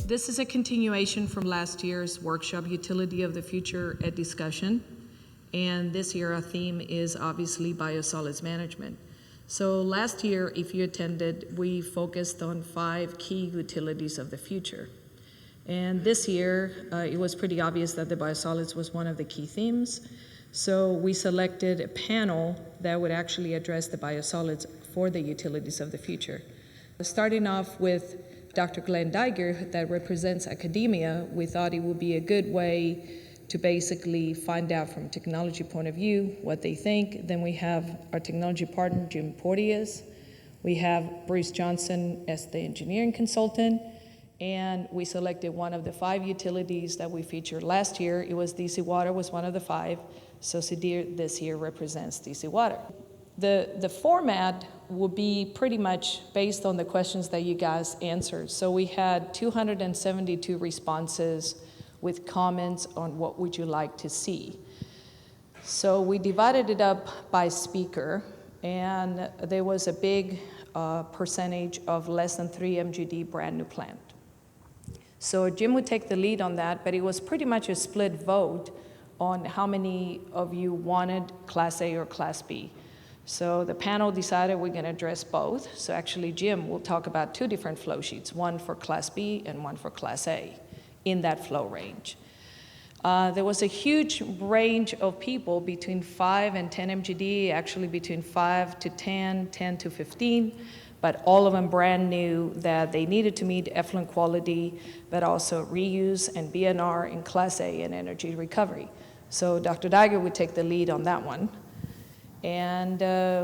This is a continuation from last year's workshop, Utility of the Future, a discussion. And this year our theme is obviously biosolids management. So last year, if you attended, we focused on 5 key utilities of the future. And this year, it was pretty obvious that the biosolids was one of the key themes. So we selected a panel that would actually address the biosolids for the utilities of the future. Starting off with Dr. Glenn Diger, that represents academia, we thought it would be a good way to basically find out from a technology point of view what they think. Then we have our technology partner, Jim Porteous. We have Bruce Johnson as the engineering consultant. And we selected one of the 5 utilities that we featured last year. It was DC Water was one of the 5. So Sudhir this year represents DC Water. The format will be pretty much based on the questions that you guys answered. So we had 272 responses with comments on what would you like to see. So we divided it up by speaker, and there was a big percentage of less than 3 MGD brand new plant. So Jim would take the lead on that, but it was pretty much a split vote on how many of you wanted Class A or Class B. So the panel decided we're going to address both. So actually Jim will talk about 2 different flow sheets, one for Class B and one for Class A in that flow range. There was a huge range of people between 5 and 10 MGD, actually between 5 to 10, 10 to 15, but all of them brand new that they needed to meet effluent quality, but also reuse and BNR in Class A and energy recovery. So Dr. Diger would take the lead on that one. And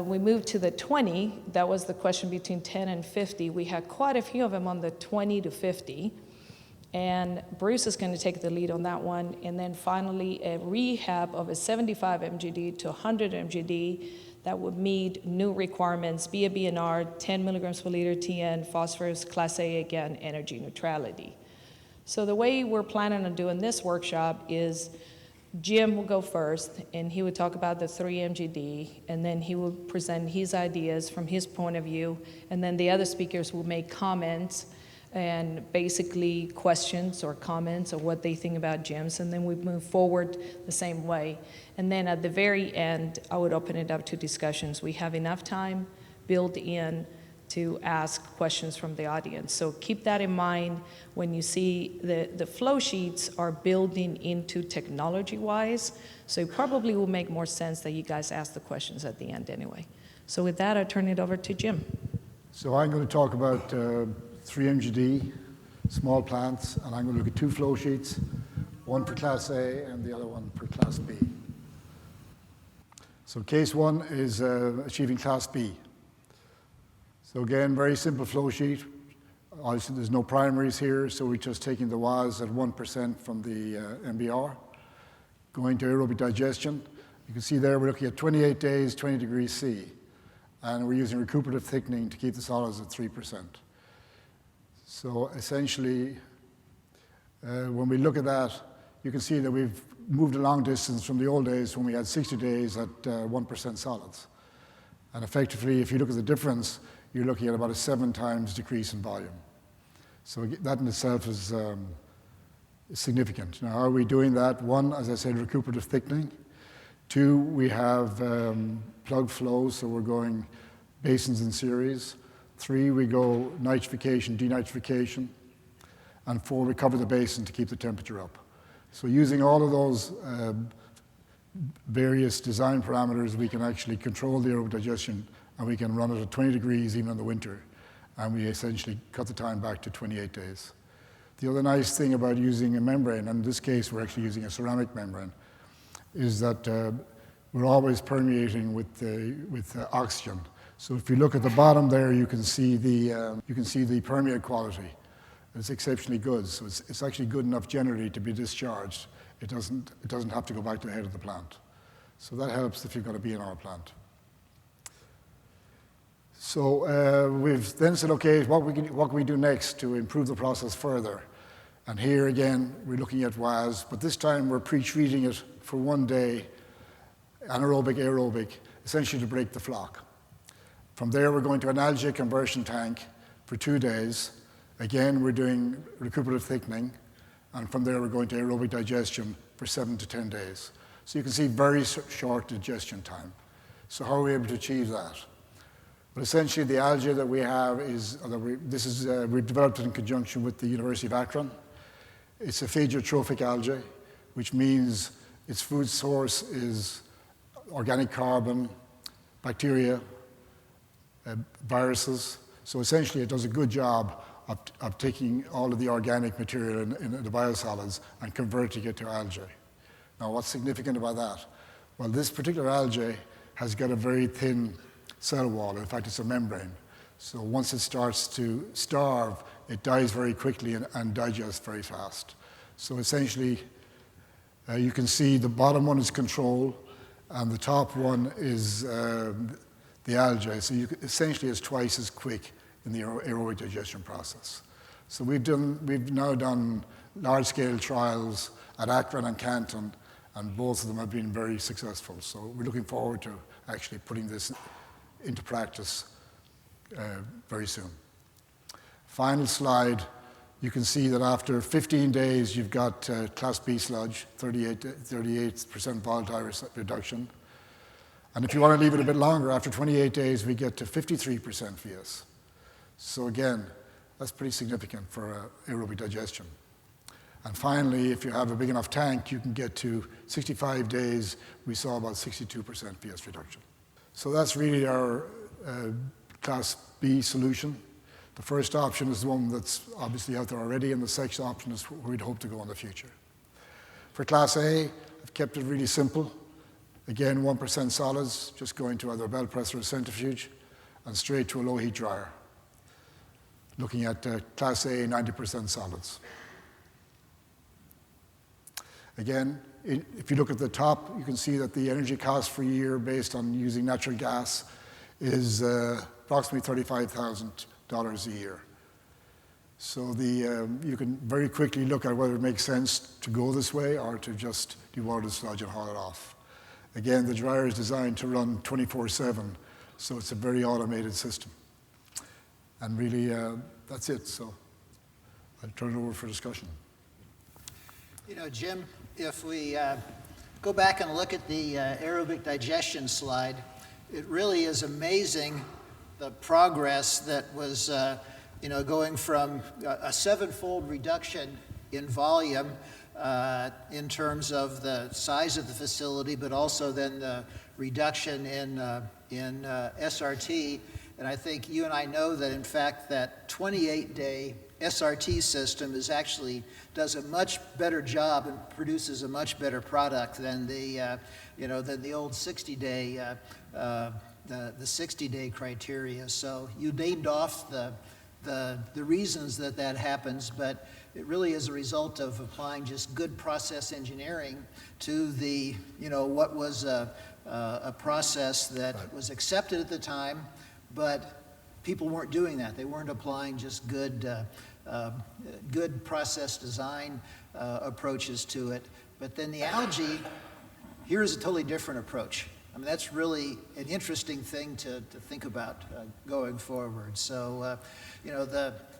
we moved to the 20. That was the question between 10 and 50. We had quite a few of them on the 20 to 50. And Bruce is going to take the lead on that one. And then finally, a rehab of a 75 MGD to 100 MGD that would meet new requirements, BNR, 10 milligrams per liter TN, phosphorus, Class A again, energy neutrality. So the way we're planning on doing this workshop is Jim will go first, and he would talk about the 3 MGD, and then he will present his ideas from his point of view, and then the other speakers will make comments and basically questions or comments of what they think about Jim's, and then we move forward the same way. And then at the very end, I would open it up to discussions. We have enough time built in to ask questions from the audience. So keep that in mind when you see the flow sheets are building into technology-wise. So it probably will make more sense that you guys ask the questions at the end anyway. So with that, I turn it over to Jim. So I'm going to talk about 3 MGD, small plants, and I'm going to look at 2 flow sheets, one for Class A and the other one for Class B. So case 1 is achieving Class B. So again, very simple flow sheet. Obviously, there's no primaries here, so we're just taking the WAS at 1% from the MBR, going to aerobic digestion. You can see there we're looking at 28 days, 20 degrees C, and we're using recuperative thickening to keep the solids at 3%. So essentially, when we look at that, you can see that we've moved a long distance from the old days when we had 60 days at 1% solids. And effectively, if you look at the difference, you're looking at about a 7 times decrease in volume. So that in itself is significant. Now, how are we doing that? 1, as I said, recuperative thickening. 2, we have plug flow, so we're going basins in series. 3, we go nitrification, denitrification. And 4, we cover the basin to keep the temperature up. So using all of those various design parameters, we can actually control the aerobic digestion, and we can run it at 20 degrees even in the winter, and we essentially cut the time back to 28 days. The other nice thing about using a membrane, and in this case we're actually using a ceramic membrane, is that we're always permeating with oxygen. So if you look at the bottom there, you can see the permeate quality. It's exceptionally good, so it's actually good enough generally to be discharged. It doesn't have to go back to the head of the plant. So that helps if you've got a BNR plant. So we've then said, okay, what can we do next to improve the process further? And here again, we're looking at WAS, but this time we're pre-treating it for 1 day, anaerobic, aerobic, essentially to break the flock. From there, we're going to an algae conversion tank for 2 days, Again, we're doing recuperative thickening, and from there we're going to aerobic digestion for 7 to 10 days. So you can see very short digestion time. So how are we able to achieve that? But essentially the algae that we have is, we've developed it in conjunction with the University of Akron. It's a phagotropic algae, which means its food source is organic carbon, bacteria, viruses. So essentially it does a good job of taking all of the organic material in the biosolids and converting it to algae. Now what's significant about that? Well, this particular algae has got a very thin cell wall. In fact, it's a membrane. So once it starts to starve, it dies very quickly and digests very fast. So essentially, you can see the bottom one is control, and the top one is the algae. So essentially, it's twice as quick in the aerobic digestion process. So we've now done large-scale trials at Akron and Canton, and both of them have been very successful. So we're looking forward to actually putting this into practice very soon. Final slide, you can see that after 15 days, you've got Class B sludge, 38% volatile reduction. And if you want to leave it a bit longer, after 28 days, we get to 53% VS. So again, that's pretty significant for aerobic digestion. And finally, if you have a big enough tank, you can get to 65 days, we saw about 62% VS reduction. So that's really our Class B solution. The first option is the one that's obviously out there already, and the second option is where we'd hope to go in the future. For Class A, I've kept it really simple. Again, 1% solids, just going to either a belt press or a centrifuge, and straight to a low heat dryer. Looking at Class A, 90% solids. Again, if you look at the top, you can see that the energy cost per year based on using natural gas is approximately $35,000 a year. So you can very quickly look at whether it makes sense to go this way or to just dewater the sludge and haul it off. Again, the dryer is designed to run 24/7, so it's a very automated system. And really, that's it. So I'll turn it over for discussion. You know, Jim, if we go back and look at the aerobic digestion slide, it really is amazing the progress that was, going from a 7-fold reduction in volume in terms of the size of the facility, but also then the reduction in SRT. And I think you and I know that, in fact, that 28-day SRT system does a much better job and produces a much better product than the old 60-day the 60-day criteria. So you named off the reasons that happens, but it really is a result of applying just good process engineering to the what was a process that was accepted at the time, but people weren't doing that. They weren't applying just good process design approaches to it. But then the algae, here's a totally different approach. I mean, that's really an interesting thing to think about going forward. So,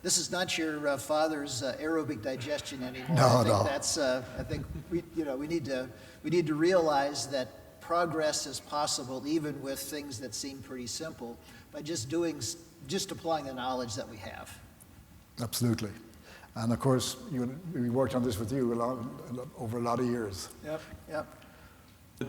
this is not your father's aerobic digestion anymore. I think we need to realize that progress is possible even with things that seem pretty simple by just applying the knowledge that we have. Absolutely. And of course, we worked on this with you over a lot of years. Yep.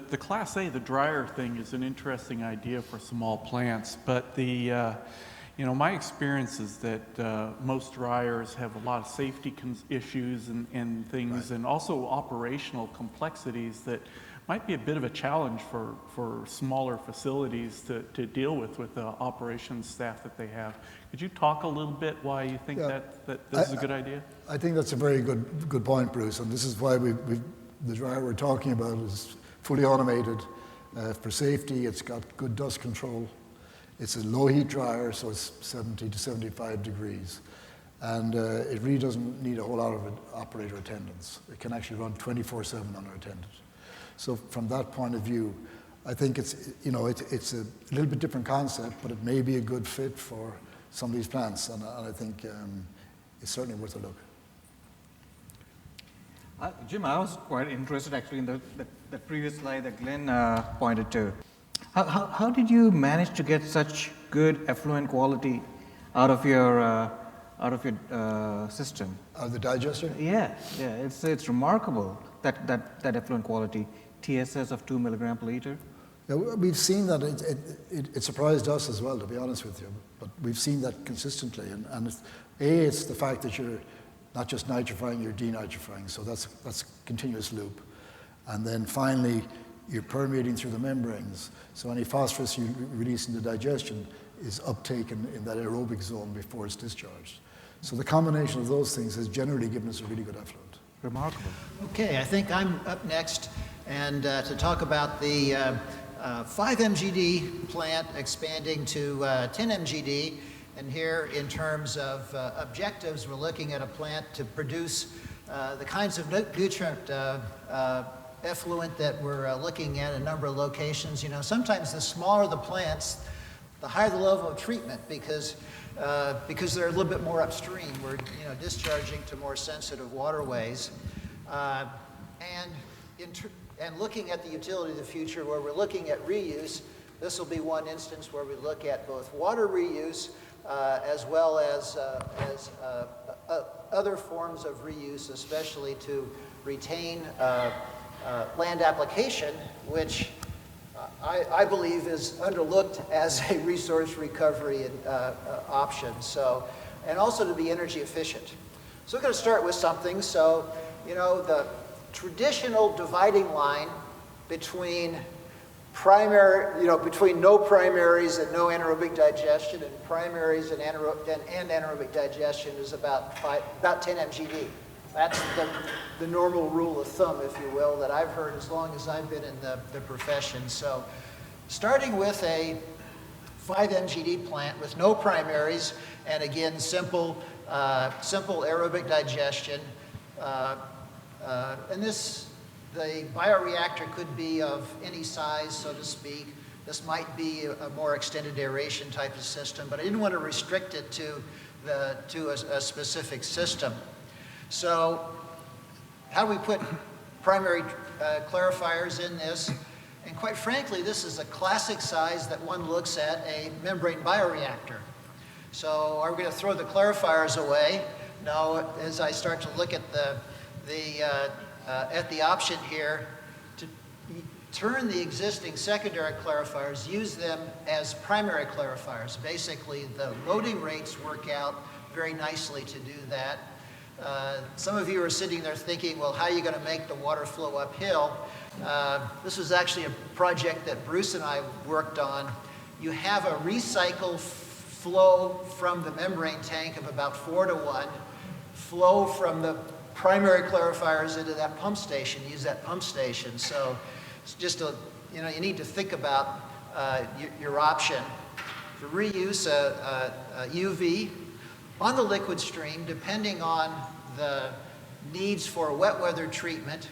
The Class A, the dryer thing, is an interesting idea for small plants, but my experience is that most dryers have a lot of safety issues and things, right, and also operational complexities that might be a bit of a challenge for smaller facilities to deal with the operations staff that they have. Could you talk a little bit why you think that this is a good idea? I think that's a very good point, Bruce, and this is why the dryer we're talking about is fully automated for safety. It's got good dust control. It's a low heat dryer, so it's 70 to 75 degrees. And it really doesn't need a whole lot of operator attendance. It can actually run 24/7 unattended. So from that point of view, I think it's a little bit different concept, but it may be a good fit for some of these plants. And I think it's certainly worth a look. Jim, I was quite interested actually in the previous slide that Glenn pointed to. How did you manage to get such good effluent quality out of your system? The digester? Yeah, it's remarkable that effluent quality, TSS of 2 milligram per liter. Yeah, we've seen that. It surprised us as well, to be honest with you. But we've seen that consistently, and it's the fact that you're not just nitrifying, you're denitrifying. So that's continuous loop, and then finally you're permeating through the membranes. So any phosphorus you release in the digestion is uptaken in that aerobic zone before it's discharged. So the combination of those things has generally given us a really good effluent. Remarkable. Okay, I think I'm up next, and to talk about the 5 MGD plant expanding to 10 MGD. And here, in terms of objectives, we're looking at a plant to produce the kinds of nutrient effluent that we're looking at in a number of locations. You know, sometimes the smaller the plants, the higher the level of treatment, because they're a little bit more upstream. We're discharging to more sensitive waterways, and looking at the utility of the future, where we're looking at reuse. This will be one instance where we look at both water reuse as well as other forms of reuse, especially to retain land application, which I believe is underlooked as a resource recovery option. So, and also to be energy efficient. So we're going to start with something. So, the traditional dividing line between between no primaries and no anaerobic digestion and primaries and anaerobic digestion is about 10 MGD. That's the normal rule of thumb, if you will, that I've heard as long as I've been in the profession. So starting with a 5 MGD plant with no primaries, and again, simple aerobic digestion, and the bioreactor could be of any size, so to speak. This might be a more extended aeration type of system, but I didn't want to restrict it to a specific system. So how do we put primary clarifiers in this? And quite frankly, this is a classic size that one looks at a membrane bioreactor. So are we going to throw the clarifiers away? No, as I start to look at the option here, to turn the existing secondary clarifiers, use them as primary clarifiers. Basically, the loading rates work out very nicely to do that. Some of you are sitting there thinking, well, how are you going to make the water flow uphill? This was actually a project that Bruce and I worked on. You have a recycle flow from the membrane tank of about 4 to 1, flow from the primary clarifiers into that pump station, use that pump station. So it's just you need to think about your option. For reuse, UV on the liquid stream, depending on the needs for wet weather treatment.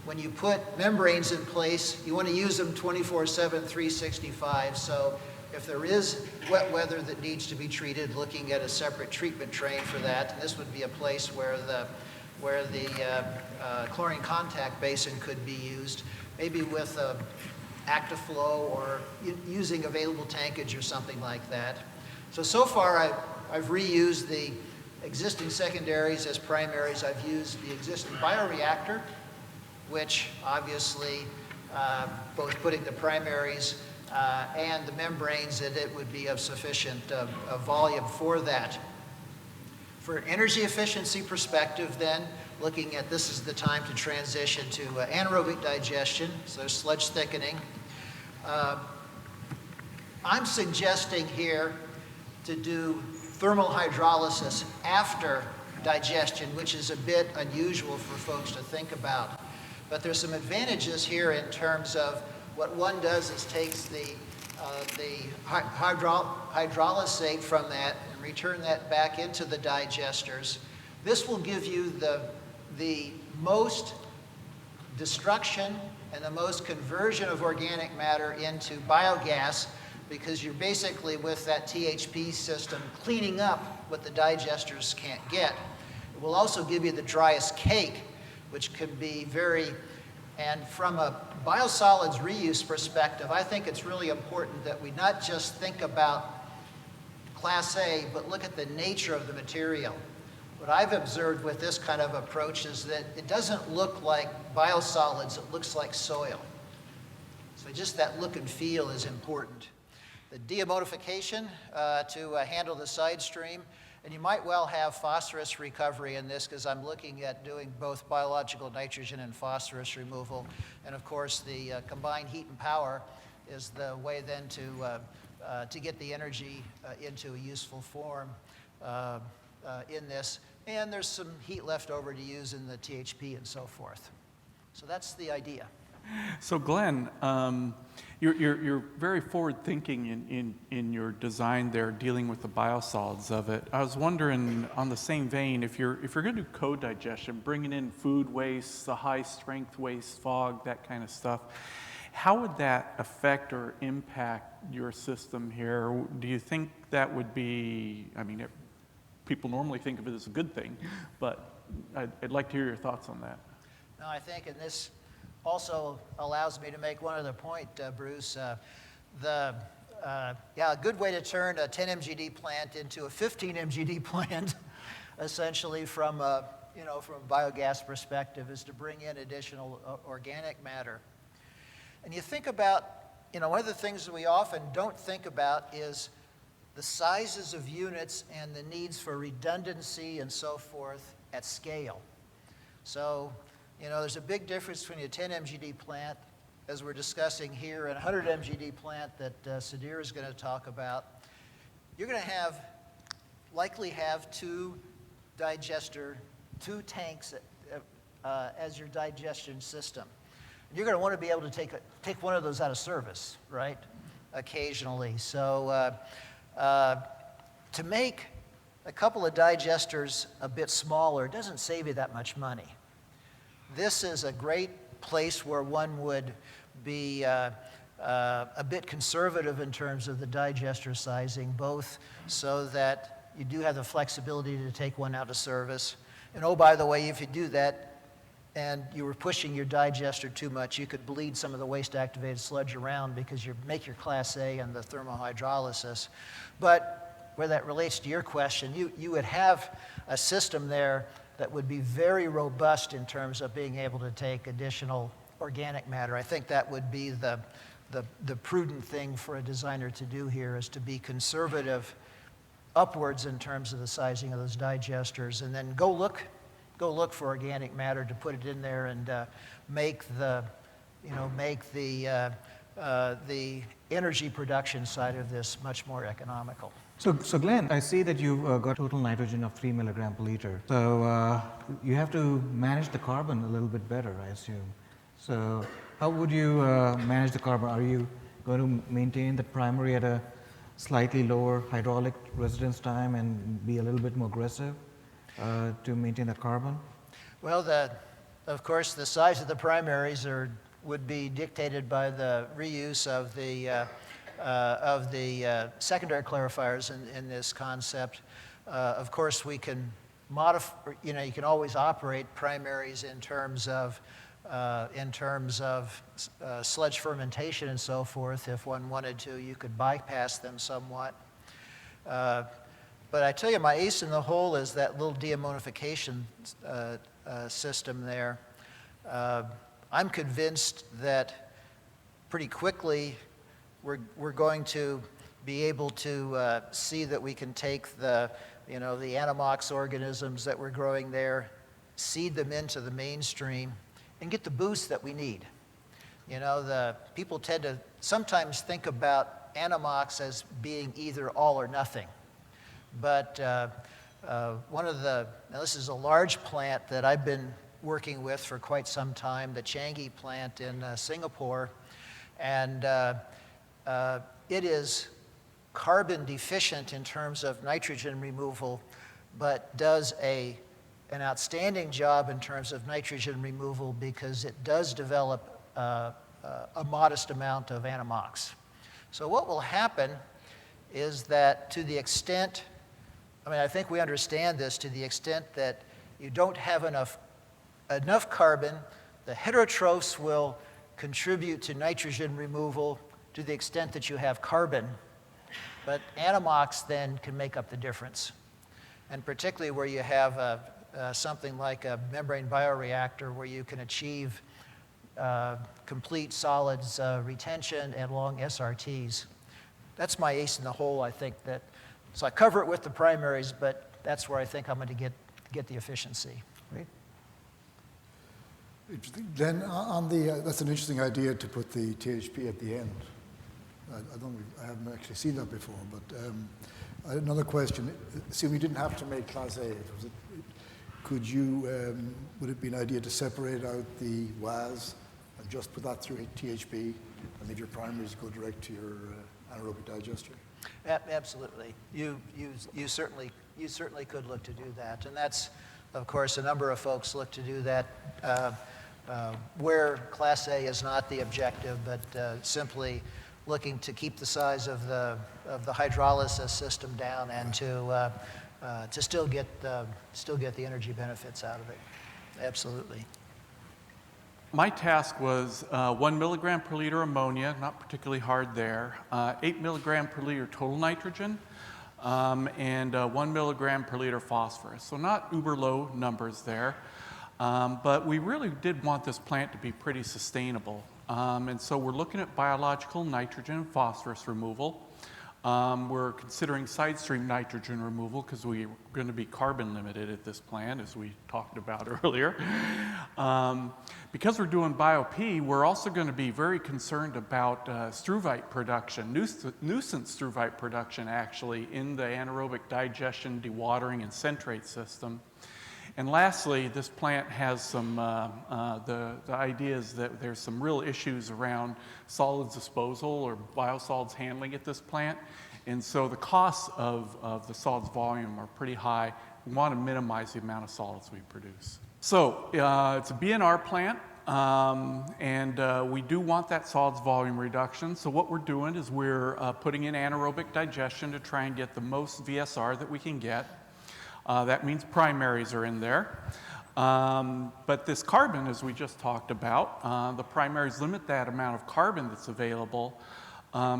When you put membranes in place, you want to use them 24/7, 365. So if there is wet weather that needs to be treated, looking at a separate treatment train for that. And this would be a place where the chlorine contact basin could be used, maybe with active flow or using available tankage or something like that. So far I've reused the existing secondaries as primaries. I've used the existing bioreactor, which obviously both putting the primaries and the membranes, that it would be of sufficient volume for that. For energy efficiency perspective then, looking at this is the time to transition to anaerobic digestion, so sludge thickening. I'm suggesting here to do thermal hydrolysis after digestion, which is a bit unusual for folks to think about. But there's some advantages here in terms of what one does is takes the hydrolysate from that and return that back into the digesters. This will give you the most destruction and the most conversion of organic matter into biogas, because you're basically with that THP system cleaning up what the digesters can't get. It will also give you the driest cake, which could be and from a biosolids reuse perspective, I think it's really important that we not just think about Class A, but look at the nature of the material. What I've observed with this kind of approach is that it doesn't look like biosolids, it looks like soil. So just that look and feel is important. The deammonification to handle the side stream, and you might well have phosphorus recovery in this because I'm looking at doing both biological nitrogen and phosphorus removal. And of course, the combined heat and power is the way then to get the energy into a useful form in this. And there's some heat left over to use in the THP and so forth. So that's the idea. So Glenn, you're very forward-thinking in your design there, dealing with the biosolids of it. I was wondering, on the same vein, if you're going to do co-digestion, bringing in food waste, the high-strength waste, fog, that kind of stuff, how would that affect or impact your system here? Do you think that would be, I mean, people normally think of it as a good thing, but I'd like to hear your thoughts on that. No, I think in this also allows me to make one other point, Bruce. A good way to turn a 10 MGD plant into a 15 MGD plant, essentially from a biogas perspective, is to bring in additional organic matter. And you think about, one of the things that we often don't think about is the sizes of units and the needs for redundancy and so forth at scale. So, there's a big difference between a 10 MGD plant, as we're discussing here, and a 100 MGD plant that Sudhir is going to talk about. You're going to likely have two tanks as your digestion system. You're going to want to be able to take one of those out of service, right, occasionally. So to make a couple of digesters a bit smaller doesn't save you that much money. This is a great place where one would be a bit conservative in terms of the digester sizing, both so that you do have the flexibility to take one out of service. And oh, by the way, if you do that and you were pushing your digester too much, you could bleed some of the waste-activated sludge around because you make your Class A and the thermohydrolysis. But where that relates to your question, you would have a system there that would be very robust in terms of being able to take additional organic matter. I think that would be the prudent thing for a designer to do here, is to be conservative upwards in terms of the sizing of those digesters, and then go look for organic matter to put it in there and make the energy production side of this much more economical. So Glenn, I see that you've got total nitrogen of 3 milligram per liter. So you have to manage the carbon a little bit better, I assume. So how would you manage the carbon? Are you going to maintain the primary at a slightly lower hydraulic residence time and be a little bit more aggressive to maintain the carbon? Well, of course, the size of the primaries would be dictated by the reuse of the secondary clarifiers in this concept. Of course, we can modify, you can always operate primaries in terms of sludge fermentation and so forth. If one wanted to, you could bypass them somewhat. But I tell you, my ace in the hole is that little deammonification system there. I'm convinced that pretty quickly we're going to be able to see that we can take the Animox organisms that we're growing there, seed them into the mainstream, and get the boost that we need. The people tend to sometimes think about Animox as being either all or nothing. But now this is a large plant that I've been working with for quite some time, the Changi plant in Singapore, and it is carbon deficient in terms of nitrogen removal, but does an outstanding job in terms of nitrogen removal because it does develop a modest amount of Animox. So what will happen is that to the extent, I think we understand this, to the extent that you don't have enough carbon, the heterotrophs will contribute to nitrogen removal to the extent that you have carbon, but Anammox then can make up the difference. And particularly where you have something like a membrane bioreactor where you can achieve complete solids retention and long SRTs. That's my ace in the hole, I think. So I cover it with the primaries, but that's where I think I'm going to get the efficiency. Great. Interesting. Then that's an interesting idea to put the THP at the end. I haven't actually seen that before, but another question. Assuming you didn't have to make Class A, would it be an idea to separate out the WAS and just put that through THP and leave your primaries go direct to your anaerobic digester? Absolutely. You certainly could look to do that, and that's, of course, a number of folks look to do that where Class A is not the objective, but simply looking to keep the size of the hydrolysis system down and to still get the energy benefits out of it. Absolutely. My task was 1 milligram per liter ammonia, not particularly hard there, 8 milligram per liter total nitrogen, and 1 milligram per liter phosphorus. So not uber low numbers there, but we really did want this plant to be pretty sustainable. And so we're looking at biological nitrogen and phosphorus removal. We're considering side stream nitrogen removal because we're going to be carbon limited at this plant, as we talked about earlier. Because we're doing BioP, we're also going to be very concerned about struvite production, nuisance struvite production actually, in the anaerobic digestion, dewatering, and centrate system. And lastly, this plant has some, the idea is that there's some real issues around solids disposal or biosolids handling at this plant. And so the costs of the solids volume are pretty high. We want to minimize the amount of solids we produce. So it's a BNR plant, and we do want that solids volume reduction. So what we're doing is we're putting in anaerobic digestion to try and get the most VSR that we can get. That means primaries are in there. But this carbon, as we just talked about, the primaries limit that amount of carbon that's available.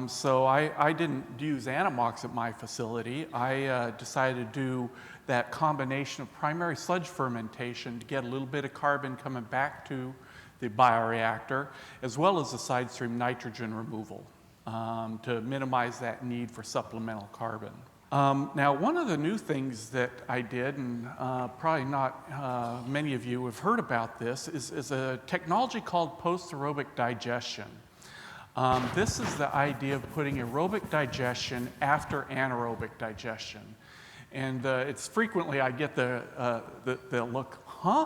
So I didn't use Anammox at my facility. I decided to do that combination of primary sludge fermentation to get a little bit of carbon coming back to the bioreactor, as well as the side stream nitrogen removal to minimize that need for supplemental carbon. Now, one of the new things that I did, and probably not many of you have heard about this, is a technology called post-aerobic digestion. This is the idea of putting aerobic digestion after anaerobic digestion. And it's frequently I get the look, huh?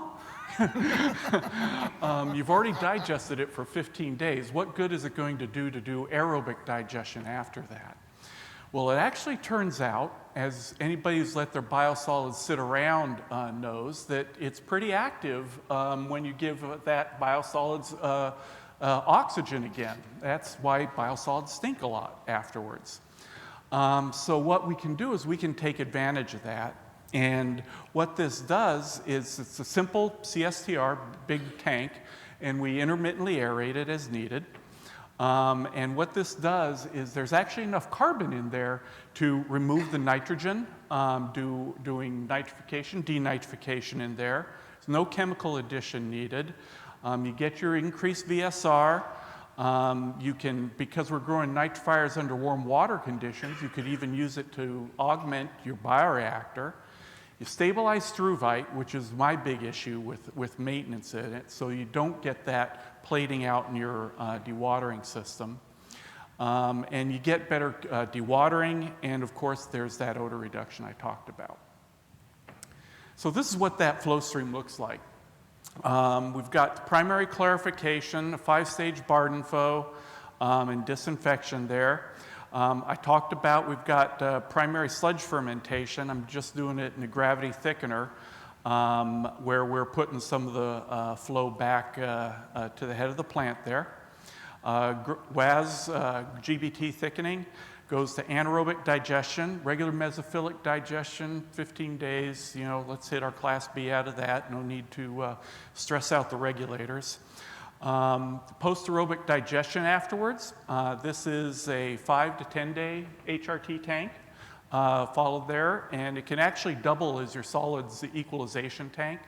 You've already digested it for 15 days. What good is it going to do aerobic digestion after that? Well, it actually turns out, as anybody who's let their biosolids sit around knows, that it's pretty active when you give that biosolids oxygen again. That's why biosolids stink a lot afterwards. So what we can do is we can take advantage of that. And what this does is it's a simple CSTR, big tank, and we intermittently aerate it as needed. And what this does is there's actually enough carbon in there to remove the nitrogen, doing nitrification, denitrification in there. There's no chemical addition needed. You get your increased VSR. You can, because we're growing nitrifiers under warm water conditions, you could even use it to augment your bioreactor. You stabilize struvite, which is my big issue with maintenance in it, so you don't get that plating out in your dewatering system. And you get better dewatering, and of course there's that odor reduction I talked about. So this is what that flow stream looks like. We've got primary clarification, a 5-stage Bardenfo, and disinfection there. I talked about we've got primary sludge fermentation. I'm just doing it in a gravity thickener where we're putting some of the flow back to the head of the plant there. WAS, GBT thickening, goes to anaerobic digestion, regular mesophilic digestion, 15 days, you know, let's hit our Class B out of that. No need to stress out the regulators. Post-aerobic digestion afterwards. This is a 5 to 10 day HRT tank followed there, and it can actually double as your solids equalization tank.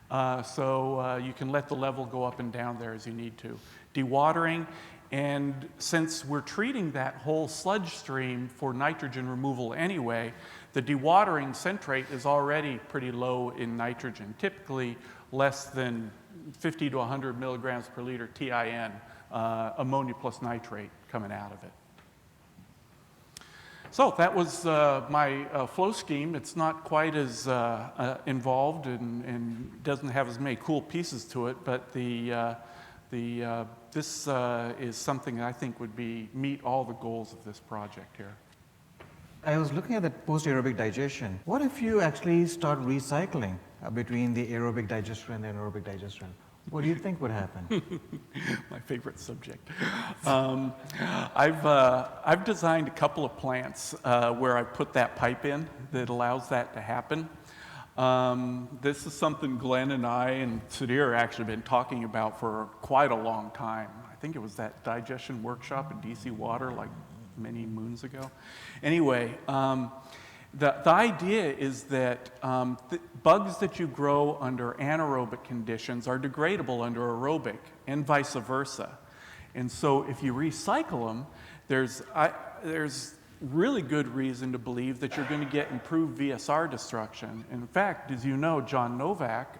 So you can let the level go up and down there as you need to. Dewatering, and since we're treating that whole sludge stream for nitrogen removal anyway, the dewatering centrate is already pretty low in nitrogen, typically less than 50 to 100 milligrams per liter TIN, ammonia plus nitrate coming out of it. So that was my flow scheme. It's not quite as involved and doesn't have as many cool pieces to it, but this is something I think would meet all the goals of this project here. I was looking at that post-aerobic digestion. What if you actually start recycling between the aerobic digester and the anaerobic digester? What do you think would happen? My favorite subject. I've designed a couple of plants where I put that pipe in that allows that to happen. This is something Glenn and I and Sudhir actually been talking about for quite a long time. I think it was that digestion workshop at DC Water like many moons ago. Anyway, the idea is that bugs that you grow under anaerobic conditions are degradable under aerobic and vice versa. And so if you recycle them, there's really good reason to believe that you're going to get improved VSR destruction. In fact, as you know, John Novak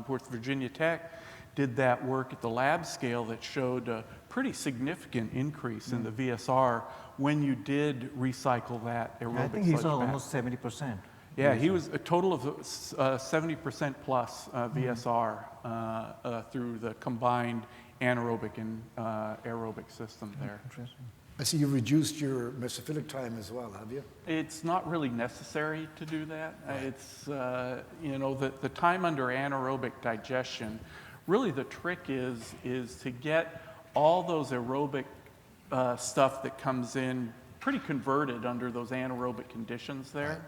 with Virginia Tech did that work at the lab scale that showed a pretty significant increase in the VSR when you did recycle that aerobic I think he sludge saw back. almost 70%. Yeah, he was a total of 70% plus VSR through the combined anaerobic and aerobic system there. Interesting. I see you've reduced your mesophilic time as well, have you? It's not really necessary to do that. It's, you know, the time under anaerobic digestion, really the trick is to get all those aerobic stuff that comes in pretty converted under those anaerobic conditions there. Right.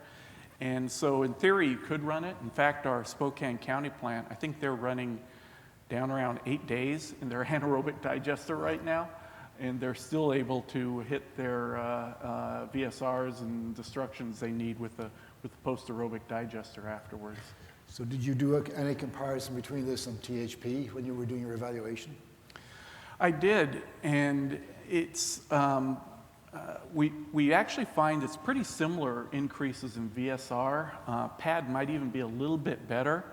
And so in theory, you could run it. In fact, our Spokane County plant, I think they're running down around 8 days in their anaerobic digester right now. And they're still able to hit their VSRs and destructions they need with the post-aerobic digester afterwards. So did you do any comparison between this and THP when you were doing your evaluation? I did, and it's we actually find it's pretty similar increases in VSR. PAD might even be a little bit better.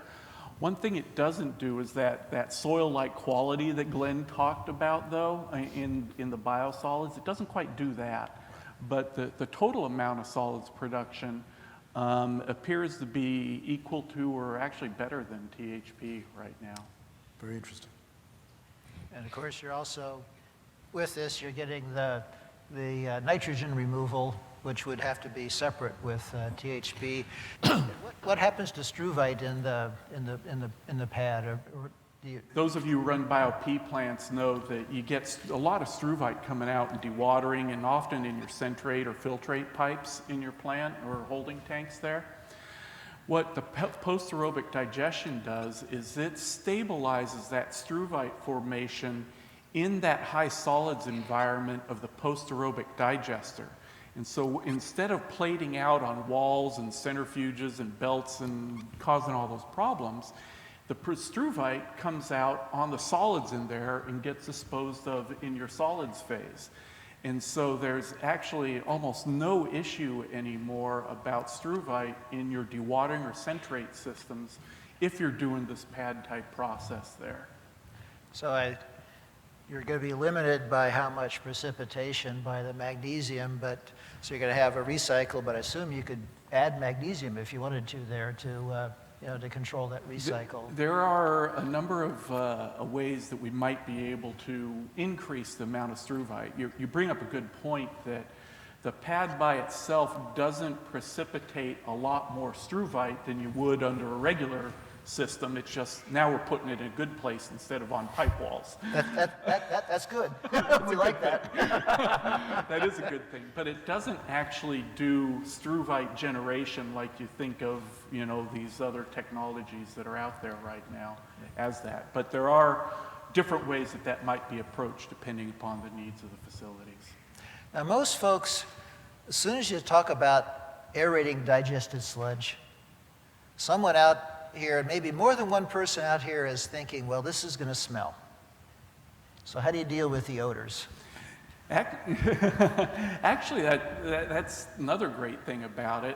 One thing it doesn't do is that soil-like quality that Glenn talked about, though, in the biosolids. It doesn't quite do that, but the total amount of solids production appears to be equal to or actually better than THP right now. Very interesting. And of course, you're also, with this, you're getting the nitrogen removal, which would have to be separate with THP. What happens to struvite in the pad? Or do you... Those of you who run BioP plants know that you get a lot of struvite coming out in dewatering and often in your centrate or filtrate pipes in your plant or holding tanks there. What the post-aerobic digestion does is it stabilizes that struvite formation in that high solids environment of the post-aerobic digester. And so instead of plating out on walls and centrifuges and belts and causing all those problems, the struvite comes out on the solids in there and gets disposed of in your solids phase. And so there's actually almost no issue anymore about struvite in your dewatering or centrate systems if you're doing this pad type process there. So you're going to be limited by how much precipitation by the magnesium, so you're going to have a recycle, but I assume you could add magnesium if you wanted to there to control that recycle. There are a number of ways that we might be able to increase the amount of struvite. You bring up a good point that the pad by itself doesn't precipitate a lot more struvite than you would under a regular system. It's just now we're putting it in a good place instead of on pipe walls. That's good. We like that. That is a good thing, but it doesn't actually do struvite generation like you think of, you know, these other technologies that are out there right now as that. But there are different ways that that might be approached depending upon the needs of the facilities. Now, most folks, as soon as you talk about aerating digested sludge, someone out here, maybe more than one person out here is thinking, well, this is going to smell. So how do you deal with the odors? Actually, that's another great thing about it.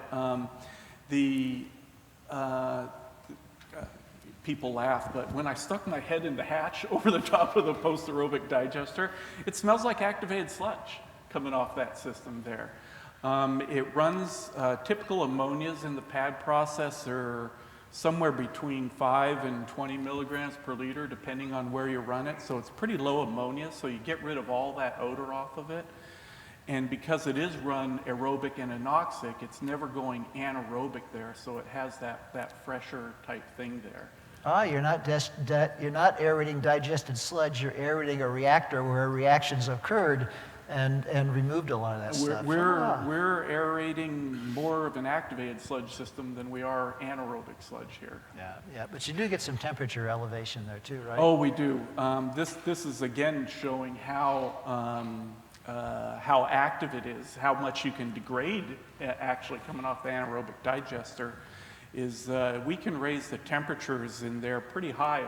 People laugh, but when I stuck my head in the hatch over the top of the post-aerobic digester, it smells like activated sludge coming off that system there. It runs typical ammonias in the pad process are somewhere between 5 and 20 milligrams per liter, depending on where you run it. So it's pretty low ammonia, so you get rid of all that odor off of it. And because it is run aerobic and anoxic, it's never going anaerobic there, so it has that fresher type thing there. You're not aerating digested sludge, you're aerating a reactor where reactions occurred and removed a lot of that stuff. We're aerating more of an activated sludge system than we are anaerobic sludge here. Yeah, but you do get some temperature elevation there too, right? Oh, we do. This is again showing how active it is, how much you can degrade actually coming off the anaerobic digester. Is we can raise the temperatures in there pretty high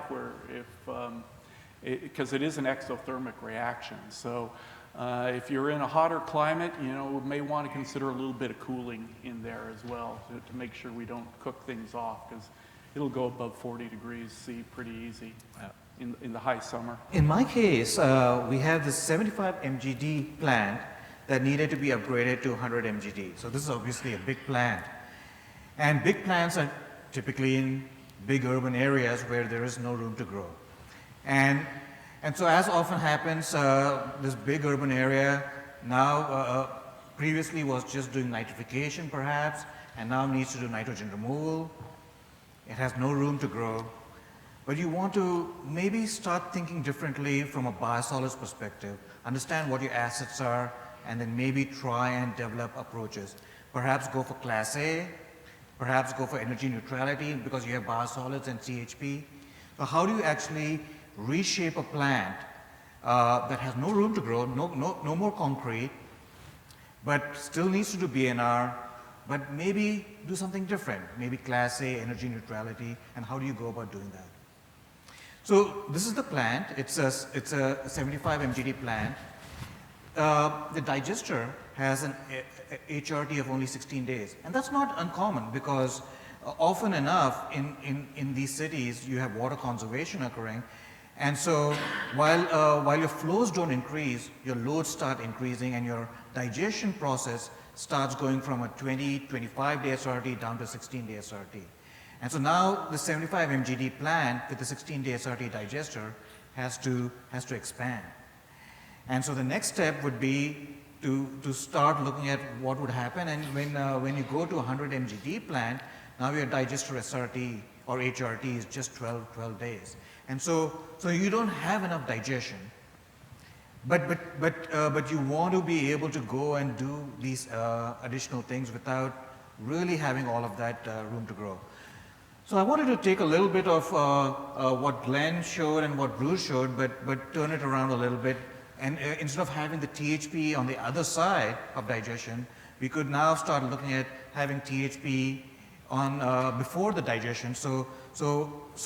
because it is an exothermic reaction. So if you're in a hotter climate, you know, we may want to consider a little bit of cooling in there as well to make sure we don't cook things off, because it'll go above 40 degrees C pretty easy in the high summer. In my case, we have this 75 MGD plant that needed to be upgraded to 100 MGD. So this is obviously a big plant. And big plants are typically in big urban areas where there is no room to grow. And so as often happens, this big urban area now previously was just doing nitrification perhaps, and now needs to do nitrogen removal. It has no room to grow. But you want to maybe start thinking differently from a biosolids perspective, understand what your assets are, and then maybe try and develop approaches. Perhaps go for Class A, perhaps go for energy neutrality because you have biosolids and CHP. So how do you actually reshape a plant that has no room to grow, no more concrete, but still needs to do BNR, but maybe do something different, maybe Class A, energy neutrality, and how do you go about doing that? So this is the plant. It's a 75 MGD plant. The digester has an HRT of only 16 days. And that's not uncommon because often enough in these cities you have water conservation occurring. And so while your flows don't increase, your loads start increasing and your digestion process starts going from a 25-day SRT down to a 16-day SRT. And so now the 75 MGD plant with the 16-day SRT digester has to expand. And so the next step would be to start looking at what would happen. And when you go to a 100 MGD plant, now your digester SRT or HRT is just 12 days. And so you don't have enough digestion. But you want to be able to go and do these additional things without really having all of that room to grow. So I wanted to take a little bit of what Glenn showed and what Bruce showed, but turn it around a little bit. And instead of having the THP on the other side of digestion, we could now start looking at having THP on before the digestion. So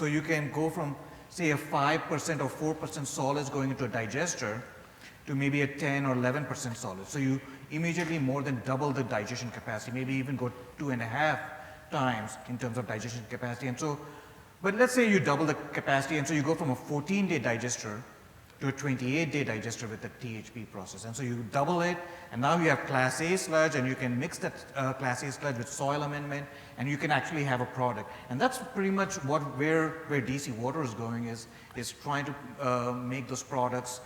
you can go from, say, a 5% or 4% solids going into a digester to maybe a 10 or 11% solid. So you immediately more than double the digestion capacity, maybe even go 2.5 times in terms of digestion capacity. And so, but let's say you double the capacity, and so you go from a 14-day digester to a 28-day digester with the THP process. And so you double it, and now you have Class A sludge, and you can mix that Class A sludge with soil amendment, and you can actually have a product. And that's pretty much where DC Water is going, is trying to make those products,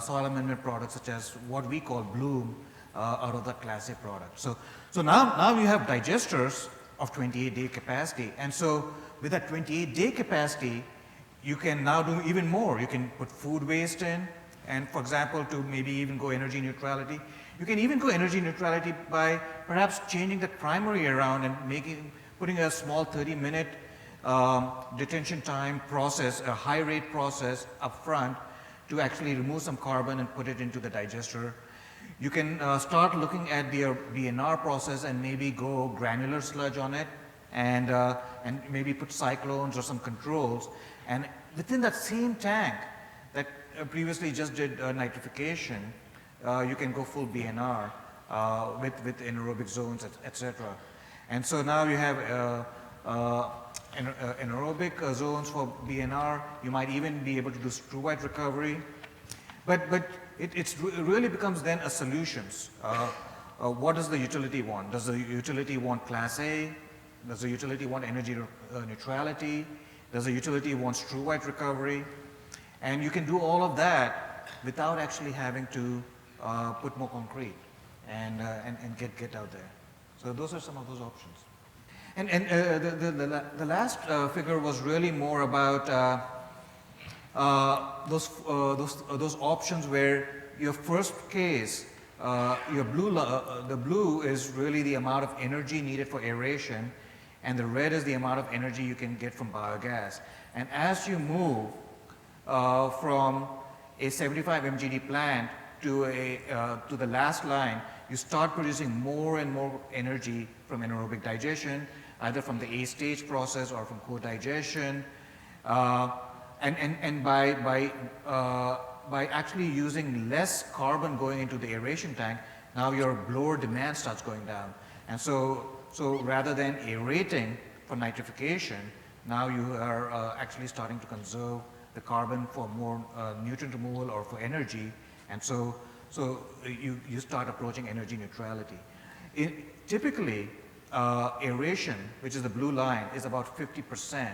soil amendment products, such as what we call Bloom, out of the Class A product. So now you have digesters of 28-day capacity. And so with that 28-day capacity, you can now do even more. You can put food waste in, and for example, to maybe even go energy neutrality. You can even go energy neutrality by perhaps changing the primary around and putting a small 30-minute detention time process, a high rate process up front to actually remove some carbon and put it into the digester. You can start looking at the BNR process and maybe go granular sludge on it and maybe put cyclones or some controls. And within that same tank that previously just did nitrification, you can go full BNR with anaerobic zones, etc. And so now you have anaerobic zones for BNR. You might even be able to do screw-wide recovery. But it really becomes then a solutions. What does the utility want? Does the utility want Class A? Does the utility want energy neutrality? Does the utility want screw-wide recovery? And you can do all of that without actually having to put more concrete and get out there. So those are some of those options. And the last figure was really more about those options where your first case, the blue is really the amount of energy needed for aeration, and the red is the amount of energy you can get from biogas. And as you move from a 75 MGD plant to the last line, you start producing more and more energy from anaerobic digestion, either from the A stage process or from co-digestion. And by actually using less carbon going into the aeration tank, now your blower demand starts going down. And so rather than aerating for nitrification, now you are actually starting to conserve the carbon for more nutrient removal or for energy. And so you start approaching energy neutrality. Typically, aeration, which is the blue line, is about 50%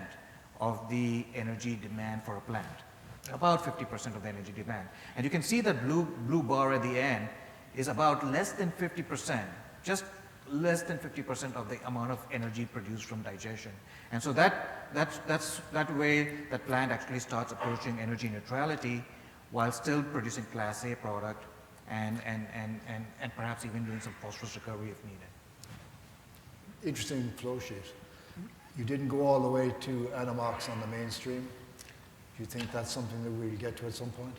of the energy demand for a plant. About 50% of the energy demand. And you can see that blue bar at the end is about less than 50%, just less than 50% of the amount of energy produced from digestion. And so that way that plant actually starts approaching energy neutrality while still producing Class A product and perhaps even doing some phosphorus recovery if needed. Interesting flow sheet. You didn't go all the way to Anamox on the mainstream. Do you think that's something that we'll get to at some point?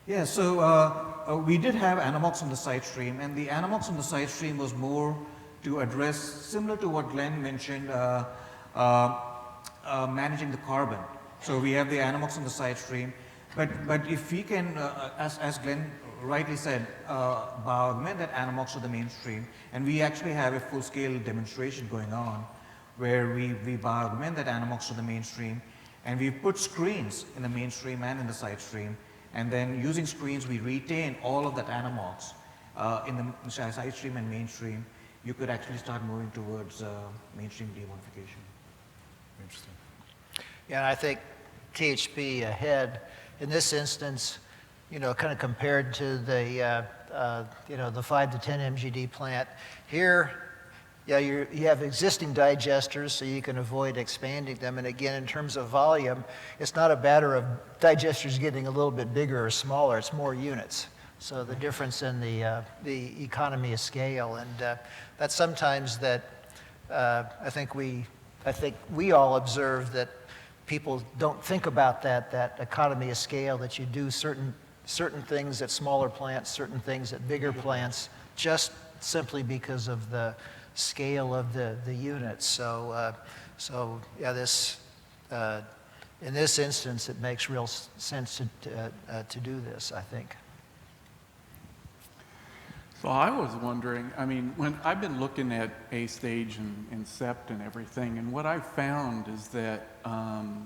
Yeah, so we did have Anamox on the side stream, and the Anamox on the side stream was more to address, similar to what Glenn mentioned, managing the carbon. So we have the Anamox on the side stream, but if we can, as Glenn rightly said, augment that Anamox to the mainstream, and we actually have a full-scale demonstration going on where we augment that Anamox to the mainstream, and we put screens in the mainstream and in the side stream, and then using screens we retain all of that Anamox in the side stream and mainstream. You could actually start moving towards mainstream demodification. Interesting. Yeah, and I think THP ahead in this instance, you know, kind of compared to the, the 5 to 10 MGD plant. Here, yeah, you have existing digesters, so you can avoid expanding them. And again, in terms of volume, it's not a matter of digesters getting a little bit bigger or smaller, it's more units. So the difference in the economy of scale, and that's sometimes that I think we all observe that people don't think about that economy of scale, that you do certain things at smaller plants, certain things at bigger plants, just simply because of the scale of the units. So yeah, this in this instance, it makes real sense to do this, I think. So I was wondering, I mean, when I've been looking at A-stage and SEPT and everything, and what I found is that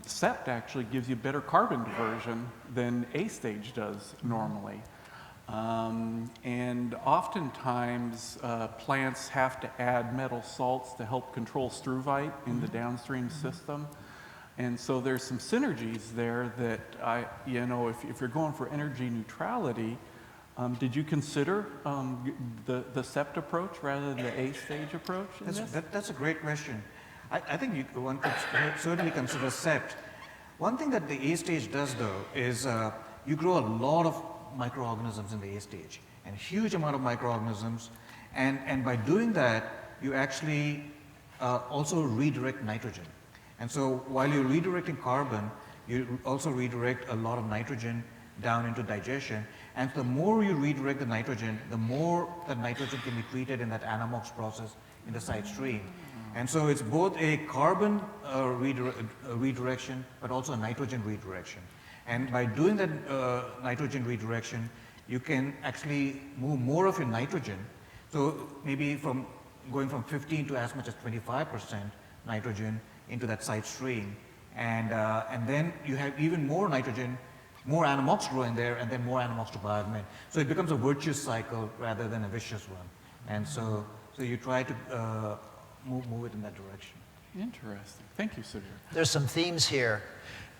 SEPT actually gives you better carbon diversion than A-stage does normally. And oftentimes plants have to add metal salts to help control struvite in the downstream system. And so there's some synergies there that if you're going for energy neutrality, Did you consider the SEPT approach rather than the A-stage approach in this? That's a great question. I think one could certainly consider SEPT. One thing that the A stage does, though, is you grow a lot of microorganisms in the A stage, and huge amount of microorganisms, and by doing that, you actually also redirect nitrogen. And so while you're redirecting carbon, you also redirect a lot of nitrogen down into digestion. And the more you redirect the nitrogen, the more that nitrogen can be treated in that anammox process in the side stream. And so it's both a carbon redirection, but also a nitrogen redirection. And by doing that nitrogen redirection, you can actually move more of your nitrogen. So maybe from going from 15 to as much as 25% nitrogen into that side stream. And then you have even more nitrogen, more anammox growing there, and then more anammox to bioaugment. So it becomes a virtuous cycle rather than a vicious one. And so you try to move it in that direction. Interesting. Thank you, Sudhir. There's some themes here.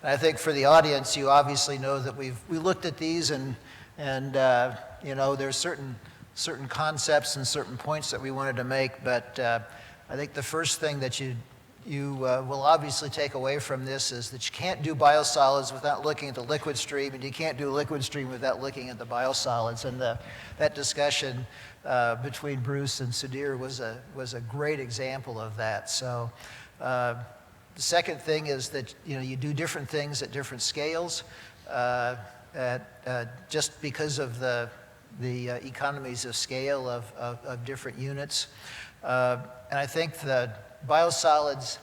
And I think for the audience, you obviously know that we looked at these and you know, there's certain concepts and certain points that we wanted to make, but I think the first thing that you will obviously take away from this is that you can't do biosolids without looking at the liquid stream, and you can't do liquid stream without looking at the biosolids. And that discussion between Bruce and Sudhir was a great example of that. So the second thing is that you do different things at different scales, just because of the economies of scale of different units. And I think the biosolids,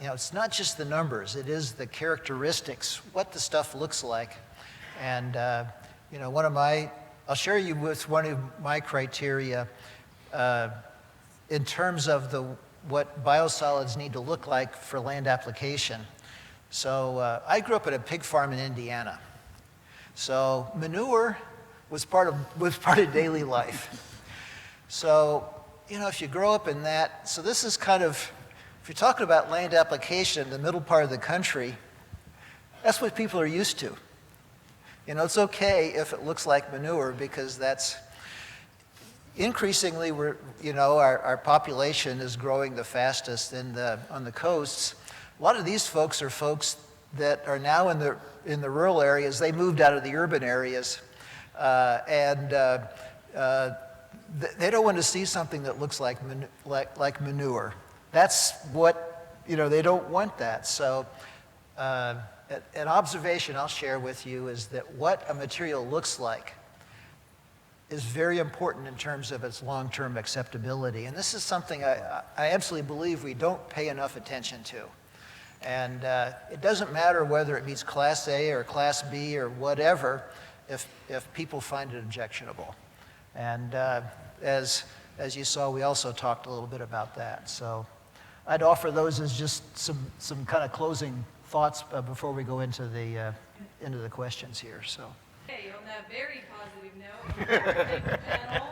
it's not just the numbers, it is the characteristics, what the stuff looks like. And, I'll share you with one of my criteria in terms of what biosolids need to look like for land application. So I grew up at a pig farm in Indiana. So manure was part of daily life. So, if you grow up in that, so this is kind of, if you're talking about land application in the middle part of the country, that's what people are used to. It's okay if it looks like manure, because that's, increasingly, our population is growing the fastest on the coasts. A lot of these folks are folks that are now in the rural areas. They moved out of the urban areas, and they don't want to see something that looks like manure. That's what, they don't want that. So an observation I'll share with you is that what a material looks like is very important in terms of its long-term acceptability. And this is something I absolutely believe we don't pay enough attention to. And it doesn't matter whether it meets Class A or Class B or whatever, if people find it objectionable. And as you saw, we also talked a little bit about that. So I'd offer those as just some kind of closing thoughts before we go into the questions here. So. Okay, on that very positive note, thank the panel.